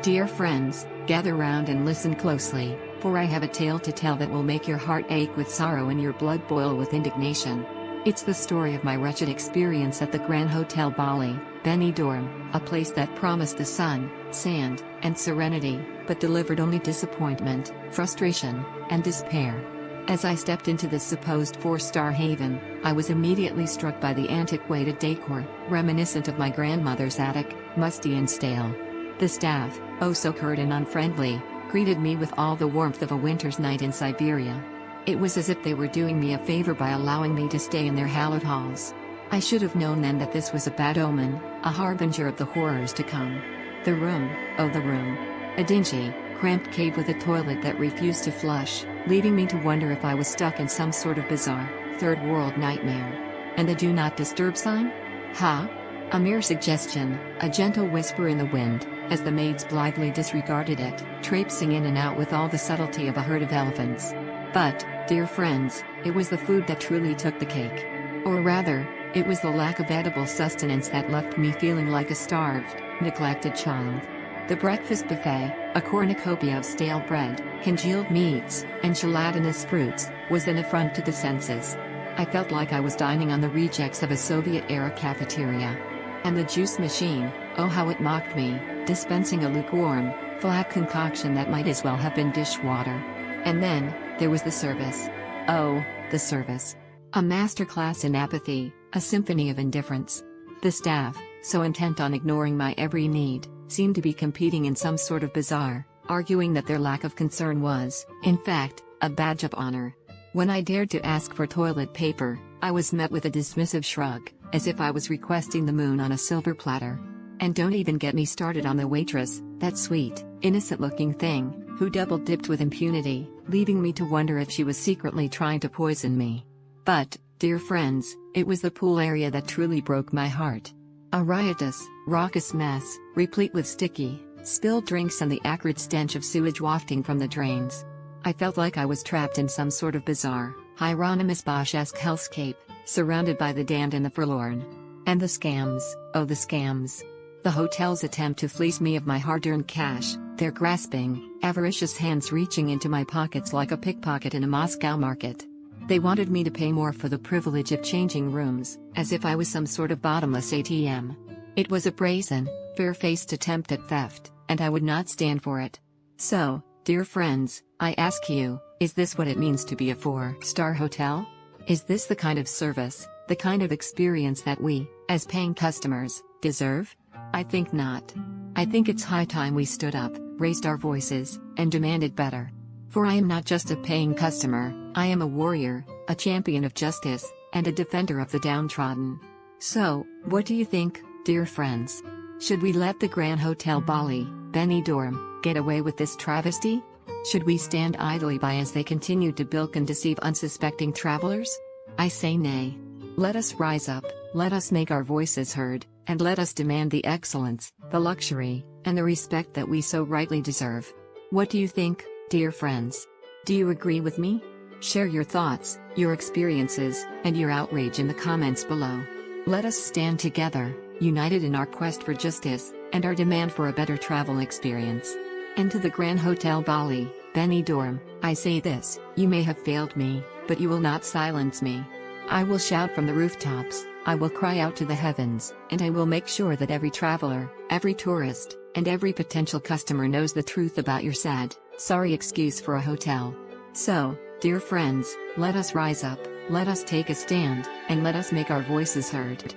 Dear friends, gather round and listen closely, for I have a tale to tell that will make your heart ache with sorrow and your blood boil with indignation. It's the story of my wretched experience at the Gran Hotel Bali Benidorm, a place that promised the sun, sand, and serenity, but delivered only disappointment, frustration, and despair. As I stepped into this supposed four-star haven, I was immediately struck by the antiquated decor, reminiscent of my grandmother's attic, musty and stale. The staff, oh so curt and unfriendly, greeted me with all the warmth of a winter's night in Siberia. It was as if they were doing me a favor by allowing me to stay in their hallowed halls. I should have known then that this was a bad omen, a harbinger of the horrors to come. The room, oh the room. A dingy, cramped cave with a toilet that refused to flush, leaving me to wonder if I was stuck in some sort of bizarre, third-world nightmare. And the do not disturb sign? Ha? A mere suggestion, a gentle whisper in the wind, as the maids blithely disregarded it, traipsing in and out with all the subtlety of a herd of elephants. But, dear friends, it was the food that truly took the cake. Or rather, it was the lack of edible sustenance that left me feeling like a starved, neglected child. The breakfast buffet, a cornucopia of stale bread, congealed meats, and gelatinous fruits, was an affront to the senses. I felt like I was dining on the rejects of a Soviet-era cafeteria. And the juice machine, oh how it mocked me, dispensing a lukewarm, flat concoction that might as well have been dishwater. And then, there was the service. Oh, the service. A masterclass in apathy, a symphony of indifference. The staff, so intent on ignoring my every need, seemed to be competing in some sort of bazaar, arguing that their lack of concern was, in fact, a badge of honor. When I dared to ask for toilet paper, I was met with a dismissive shrug, as if I was requesting the moon on a silver platter. And don't even get me started on the waitress, that sweet, innocent-looking thing, who double-dipped with impunity, leaving me to wonder if she was secretly trying to poison me. But, dear friends, it was the pool area that truly broke my heart. A riotous, raucous mess, replete with sticky, spilled drinks and the acrid stench of sewage wafting from the drains. I felt like I was trapped in some sort of bizarre, Hieronymus Bosch-esque hellscape, surrounded by the damned and the forlorn. And the scams, oh the scams. The hotel's attempt to fleece me of my hard-earned cash, their grasping, avaricious hands reaching into my pockets like a pickpocket in a Moscow market. They wanted me to pay more for the privilege of changing rooms, as if I was some sort of bottomless ATM. It was a brazen, fair-faced attempt at theft, and I would not stand for it. So, dear friends, I ask you, is this what it means to be a four-star hotel? Is this the kind of service, the kind of experience that we, as paying customers, deserve? I think not. I think it's high time we stood up, raised our voices, and demanded better. For I am not just a paying customer, I am a warrior, a champion of justice, and a defender of the downtrodden. So, what do you think, dear friends? Should we let the Gran Hotel Bali Benidorm get away with this travesty? Should we stand idly by as they continue to bilk and deceive unsuspecting travelers? I say nay. Let us rise up, let us make our voices heard, and let us demand the excellence, the luxury, and the respect that we so rightly deserve. What do you think, dear friends? Do you agree with me? Share your thoughts, your experiences, and your outrage in the comments below. Let us stand together, united in our quest for justice, and our demand for a better travel experience. And to the Gran Hotel Bali Benidorm, I say this: you may have failed me, but you will not silence me. I will shout from the rooftops, I will cry out to the heavens, and I will make sure that every traveler, every tourist, and every potential customer knows the truth about your sad, sorry excuse for a hotel. So, dear friends, let us rise up, let us take a stand, and let us make our voices heard.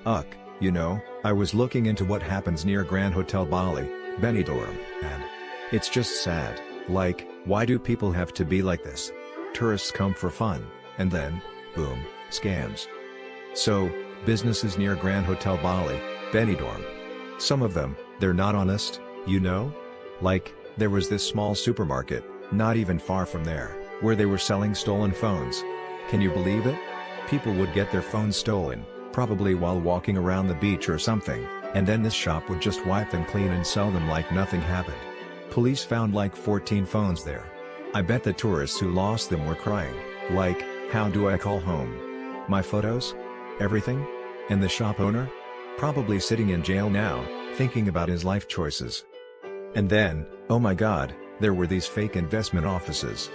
You know, I was looking into what happens near Gran Hotel Bali Benidorm, and it's just sad. Like, why do people have to be like this? Tourists come for fun, and then, boom, scams. So, businesses near Gran Hotel Bali Benidorm. Some of them, they're not honest, you know? Like, there was this small supermarket, not even far from there, where they were selling stolen phones. Can you believe it? People would get their phones stolen, probably while walking around the beach or something, and then this shop would just wipe them clean and sell them like nothing happened. Police found like 14 phones there. I bet the tourists who lost them were crying, like, how do I call home? My photos? Everything? And the shop owner? Probably sitting in jail now, thinking about his life choices. And then, oh my god, there were these fake investment offices.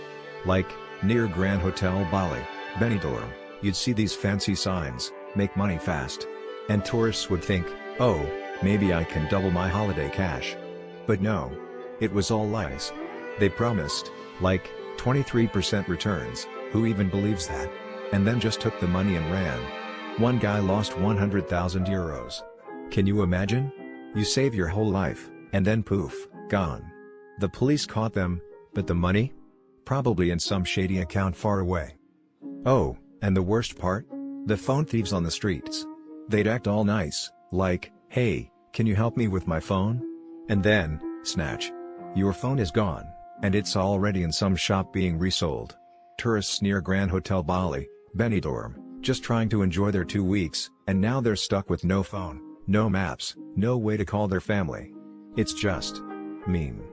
Like, near Gran Hotel Bali Benidorm, you'd see these fancy signs, make money fast. And tourists would think, oh, maybe I can double my holiday cash. But no. It was all lies. They promised, like, 23% returns, who even believes that? And then just took the money and ran. One guy lost 100,000 euros. Can you imagine? You save your whole life, and then poof, gone. The police caught them, but the money? Probably in some shady account far away. Oh, and the worst part? The phone thieves on the streets. They'd act all nice, like, hey, can you help me with my phone? And then, snatch. Your phone is gone, and it's already in some shop being resold. Tourists near Gran Hotel Bali Benidorm, just trying to enjoy their 2 weeks, and now they're stuck with no phone, no maps, no way to call their family. It's just mean.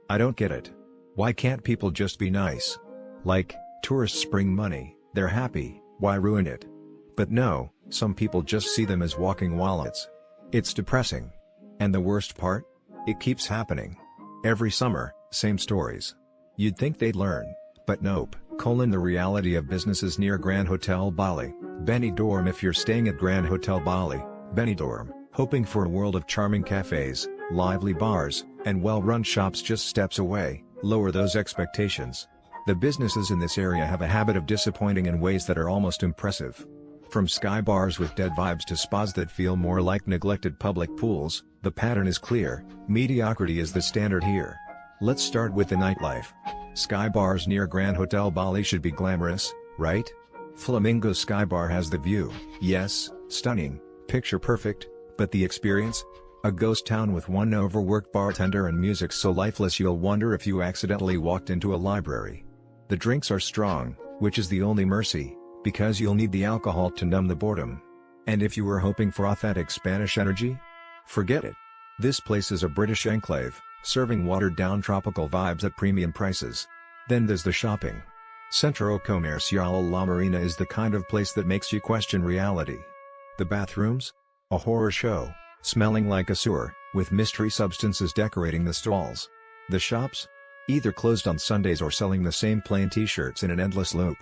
I don't get it. Why can't people just be nice? Like, tourists bring money, they're happy, why ruin it? But no, some people just see them as walking wallets. It's depressing. And the worst part? It keeps happening. Every summer, same stories. You'd think they'd learn, but nope. The reality of businesses near Gran Hotel Bali Benidorm. If you're staying at Gran Hotel Bali Benidorm, hoping for a world of charming cafes, lively bars, and well-run shops just steps away, lower those expectations. The businesses in this area have a habit of disappointing in ways that are almost impressive. From sky bars with dead vibes to spas that feel more like neglected public pools, the pattern is clear: mediocrity is the standard here. Let's start with the nightlife. Sky bars near Gran Hotel Bali should be glamorous, right? Flamingo Sky Bar has the view, yes, stunning, picture perfect, but the experience? A ghost town with one overworked bartender and music so lifeless you'll wonder if you accidentally walked into a library. The drinks are strong, which is the only mercy, because you'll need the alcohol to numb the boredom. And if you were hoping for authentic Spanish energy? Forget it. This place is a British enclave, serving watered-down tropical vibes at premium prices. Then there's the shopping. Centro Comercial La Marina is the kind of place that makes you question reality. The bathrooms? A horror show, smelling like a sewer, with mystery substances decorating the stalls. The shops? Either closed on Sundays or selling the same plain t-shirts in an endless loop.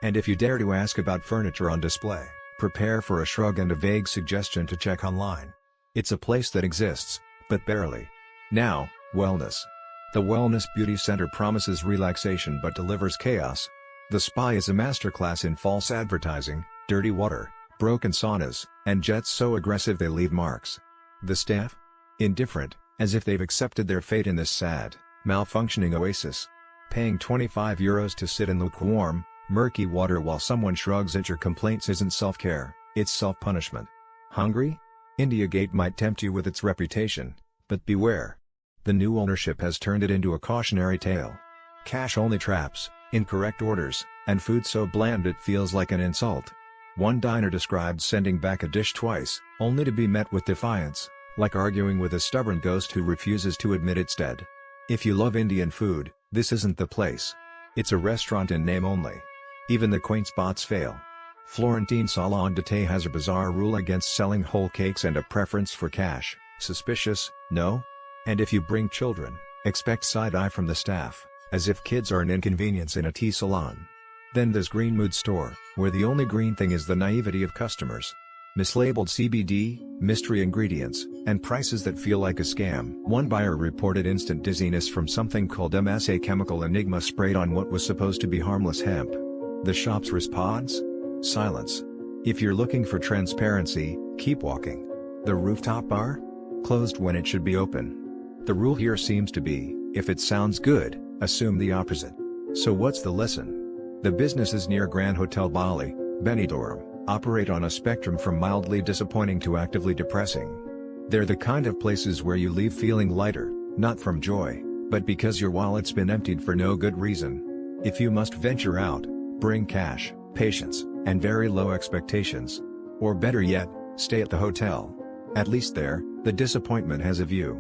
And if you dare to ask about furniture on display, prepare for a shrug and a vague suggestion to check online. It's a place that exists, but barely. Now, wellness. The Wellness Beauty Center promises relaxation but delivers chaos. The spa is a masterclass in false advertising, dirty water, broken saunas, and jets so aggressive they leave marks. The staff? Indifferent, as if they've accepted their fate in this sad, malfunctioning oasis. Paying €25 to sit in lukewarm, murky water while someone shrugs at your complaints isn't self-care, it's self-punishment. Hungry? India Gate might tempt you with its reputation, but beware. The new ownership has turned it into a cautionary tale. Cash-only traps, incorrect orders, and food so bland it feels like an insult. One diner described sending back a dish twice, only to be met with defiance, like arguing with a stubborn ghost who refuses to admit it's dead. If you love Indian food, this isn't the place. It's a restaurant in name only. Even the quaint spots fail. Florentine Salon d'Eté has a bizarre rule against selling whole cakes and a preference for cash. Suspicious, no? And if you bring children, expect side-eye from the staff, as if kids are an inconvenience in a tea salon. Then there's Green Mood Store, where the only green thing is the naivety of customers. Mislabeled CBD, mystery ingredients, and prices that feel like a scam. One buyer reported instant dizziness from something called MSA chemical enigma sprayed on what was supposed to be harmless hemp. The shop's response? Silence. If you're looking for transparency, keep walking. The rooftop bar? Closed when it should be open. The rule here seems to be, if it sounds good, assume the opposite. So what's the lesson? The businesses near Gran Hotel Bali Benidorm operate on a spectrum from mildly disappointing to actively depressing. They're the kind of places where you leave feeling lighter, not from joy, but because your wallet's been emptied for no good reason. If you must venture out, bring cash, patience, and very low expectations. Or better yet, stay at the hotel. At least there, the disappointment has a view.